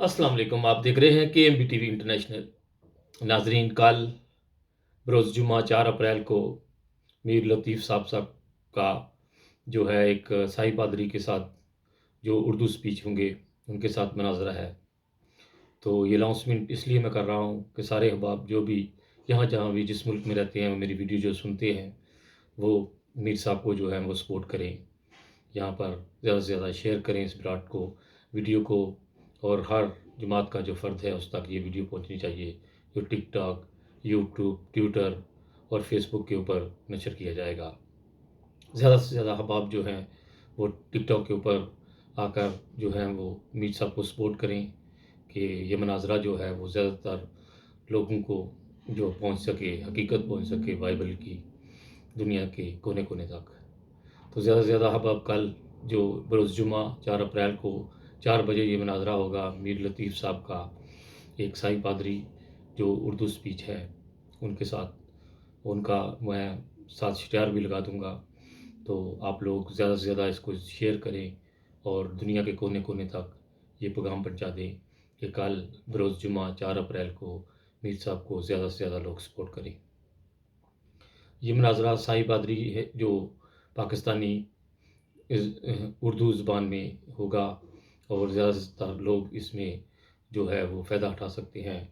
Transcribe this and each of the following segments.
السلام علیکم، آپ دیکھ رہے ہیں کے M B T V International. ناظرین، کل بروز جمعہ 4 اپریل کو میر لطیف صاحب کا جو ہے ایک سائی پادری کے ساتھ جو اردو سپیچ ہوں گے ان کے ساتھ مناظرہ ہے۔ تو یہ اناؤنسمنٹ اس لیے میں کر رہا ہوں کہ سارے احباب جو بھی یہاں جہاں بھی جس ملک میں رہتے ہیں میری ویڈیو جو سنتے ہیں وہ میر صاحب کو جو ہے وہ سپورٹ کریں، یہاں پر زیادہ سے زیادہ شیئر کریں اس براڈ کو، ویڈیو کو، اور ہر جماعت کا جو فرد ہے اس تک یہ ویڈیو پہنچنی چاہیے جو ٹک ٹاک، یوٹیوب، ٹویٹر اور فیس بک کے اوپر نشر کیا جائے گا۔ زیادہ سے زیادہ احباب جو ہیں وہ ٹک ٹاک کے اوپر آ کر جو ہیں وہ میر صاحب کو سپورٹ کریں کہ یہ مناظرہ جو ہے وہ زیادہ تر لوگوں کو جو پہنچ سکے، حقیقت پہنچ سکے بائبل کی، دنیا کے کونے کونے تک۔ تو زیادہ سے زیادہ احباب کل جو بروز جمعہ 4 اپریل کو 4 بجے یہ مناظرہ ہوگا میر لطیف صاحب کا، ایک سائی پادری جو اردو سپیچ ہے ان کے ساتھ، ان کا میں ساتھ اشتہار بھی لگا دوں گا۔ تو آپ لوگ زیادہ سے زیادہ اس کو شیئر کریں اور دنیا کے کونے کونے تک یہ پیغام پہنچا دیں کہ کل بروز جمعہ 4 اپریل کو میر صاحب کو زیادہ سے زیادہ لوگ سپورٹ کریں۔ یہ مناظرہ سائی پادری ہے جو پاکستانی اردو زبان میں ہوگا اور زیادہ سے زیادہ لوگ اس میں جو ہے وہ فائدہ اٹھا سکتے ہیں۔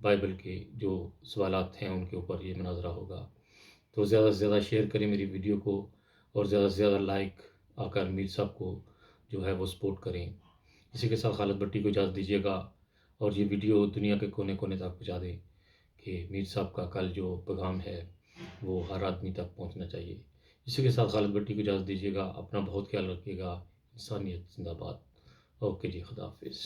بائبل کے جو سوالات ہیں ان کے اوپر یہ مناظرہ ہوگا۔ تو زیادہ سے زیادہ شیئر کریں میری ویڈیو کو اور زیادہ سے زیادہ لائک آ کر میر صاحب کو جو ہے وہ سپورٹ کریں۔ اسی کے ساتھ خالد بٹی کو اجازت دیجیے گا اور یہ ویڈیو دنیا کے کونے کونے تک پہنچا دیں کہ میر صاحب کا کل جو پیغام ہے وہ ہر آدمی تک پہنچنا چاہیے۔ اسی کے ساتھ خالد بٹی کو اجازت دیجیے گا، اپنا بہت خیال رکھیے گا۔ انسانیت زندہ باد۔ اوکے جی، خدا حافظ۔